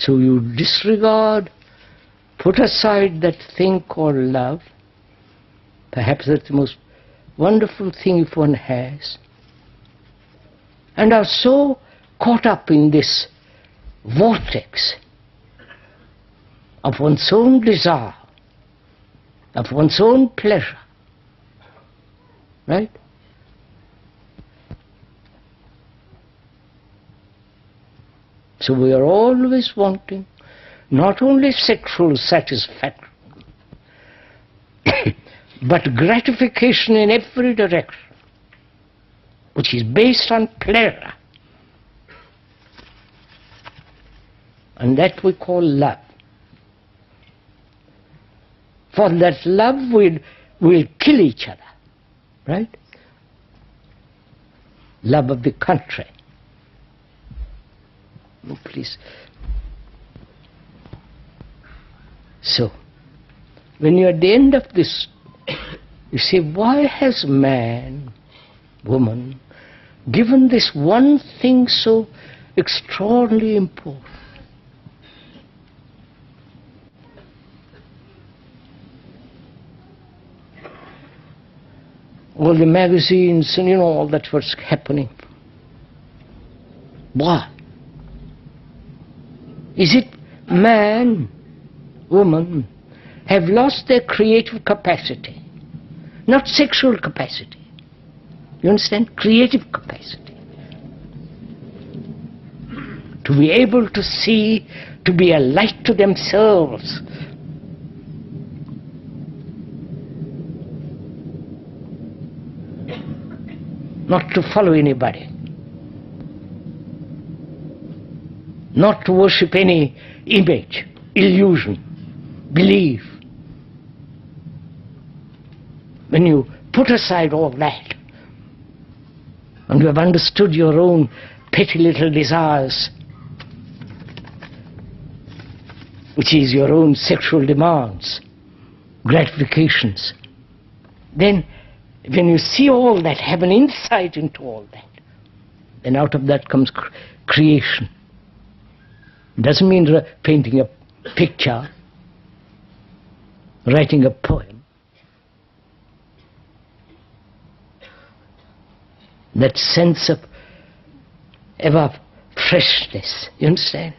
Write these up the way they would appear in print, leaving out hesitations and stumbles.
So you disregard, put aside that thing called love. Perhaps that's the most wonderful thing if one has. And are so caught up in this vortex of one's own desire, of one's own pleasure. Right? So we are always wanting not only sexual satisfaction, but gratification in every direction, which is based on pleasure. And that we call love. For that love will kill each other, right? Love of the country. Oh, please. So, when you're at the end of this, you say, why has man, woman, given this one thing so extraordinarily important? All the magazines and all that was happening. Why? Is it man, woman, have lost their creative capacity? Not sexual capacity. You understand? Creative capacity. To be able to see, to be a light to themselves. Not to follow anybody. Not to worship any image, illusion, belief. When you put aside all that, and you have understood your own petty little desires, which is your own sexual demands, gratifications, then when you see all that, have an insight into all that, then out of that comes creation. It doesn't mean painting a picture, writing a poem. That sense of ever freshness, you understand?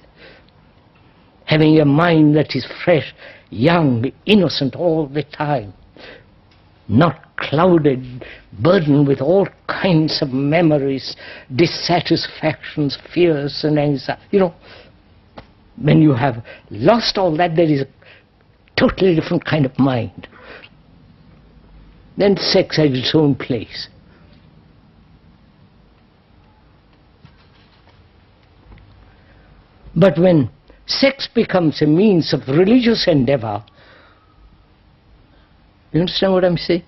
Having a mind that is fresh, young, innocent all the time, not clouded, burdened with all kinds of memories, dissatisfactions, fears and anxiety. When you have lost all that, there is a totally different kind of mind. Then sex has its own place. But when sex becomes a means of religious endeavor, you understand what I'm saying?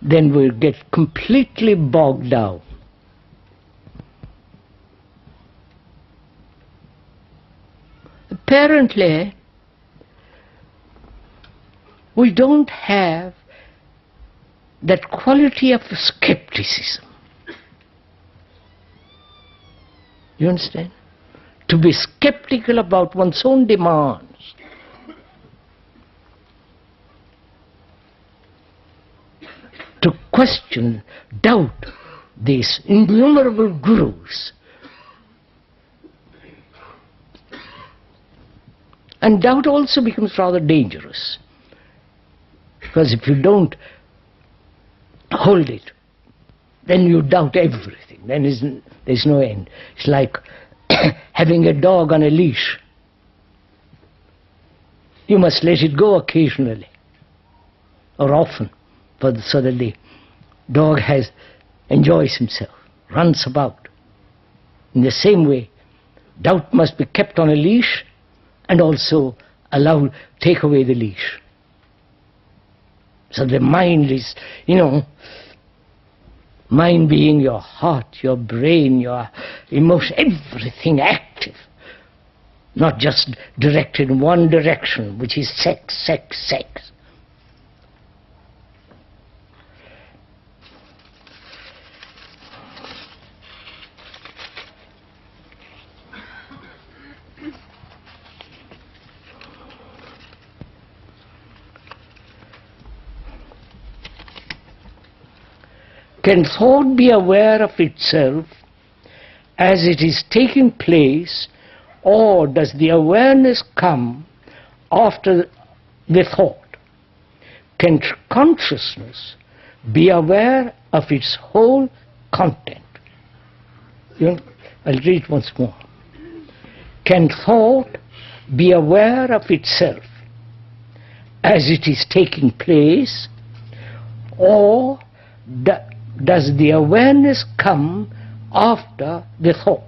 Then we'll get completely bogged down. Apparently, we don't have that quality of skepticism. You understand? To be skeptical about one's own demands. To question, doubt these innumerable gurus. And doubt also becomes rather dangerous. Because if you don't hold it, then you doubt everything. Then there's no end. It's like having a dog on a leash. You must let it go occasionally, or often, so that the dog enjoys himself, runs about. In the same way, doubt must be kept on a leash and also take away the leash. So the mind is, mind being your heart, your brain, your emotion, everything active. Not just directed in one direction, which is sex, sex, sex. Can thought be aware of itself as it is taking place, or does the awareness come after the thought? Can consciousness be aware of its whole content? I'll read once more. Can thought be aware of itself as it is taking place, or does the awareness come after the thought?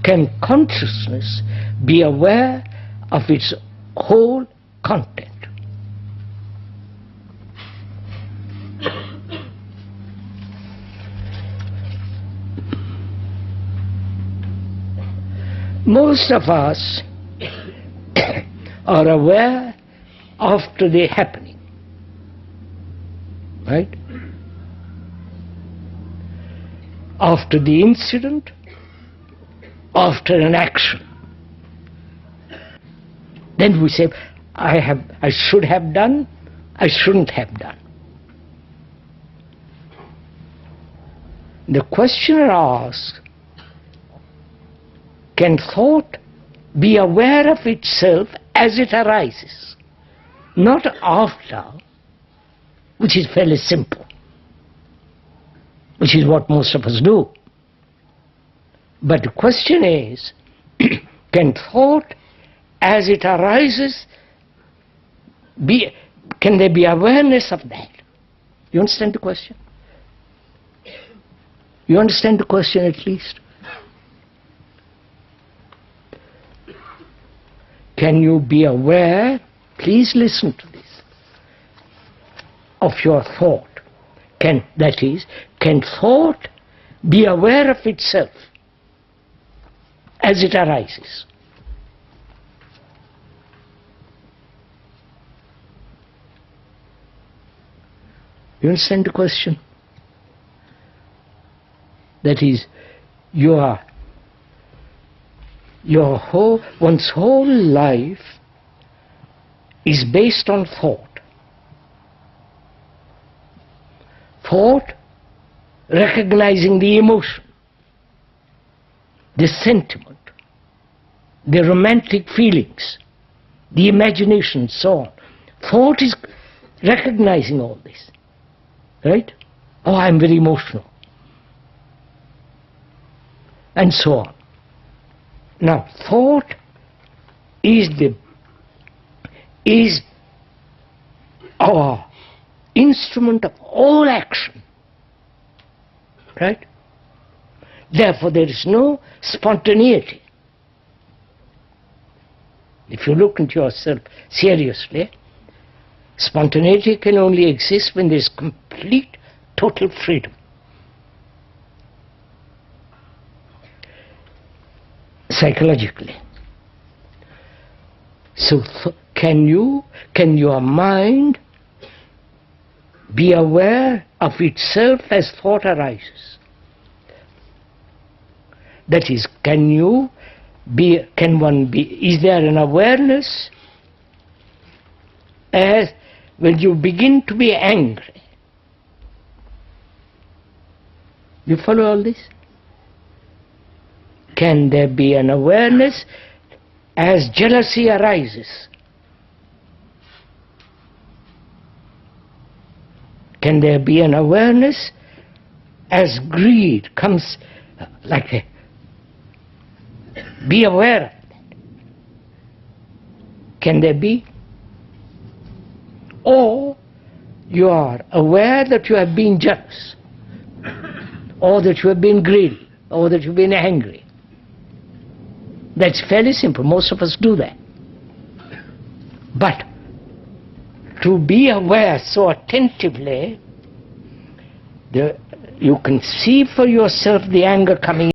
Can consciousness be aware of its whole content? Most of us are aware after the happening, right? After the incident, after an action. Then we say, I should have done, I shouldn't have done. The questioner asks, can thought be aware of itself as it arises, not after, which is fairly simple, which is what most of us do. But the question is, can thought as it arises, can there be awareness of that? You understand the question? You understand the question at least? Can you be aware, please listen to this, of your thought? That is, can thought be aware of itself as it arises? You understand the question? That is, one's whole life is based on thought. Thought recognizing the emotion, the sentiment, the romantic feelings, the imagination, so on. Thought is recognizing all this, right? Oh, I'm very emotional, and so on. Now, thought is our instrument of all action, right? Therefore, there is no spontaneity. If you look into yourself seriously, spontaneity can only exist when there is complete, total freedom. Psychologically. So can your mind be aware of itself as thought arises? That is, is there an awareness as when you begin to be angry? You follow all this? Can there be an awareness as jealousy arises? Can there be an awareness as greed comes like a... Be aware of that. Can there be? Or you are aware that you have been jealous, or that you have been greedy, or that you've been angry. That's fairly simple. Most of us do that. But to be aware so attentively, you can see for yourself the anger coming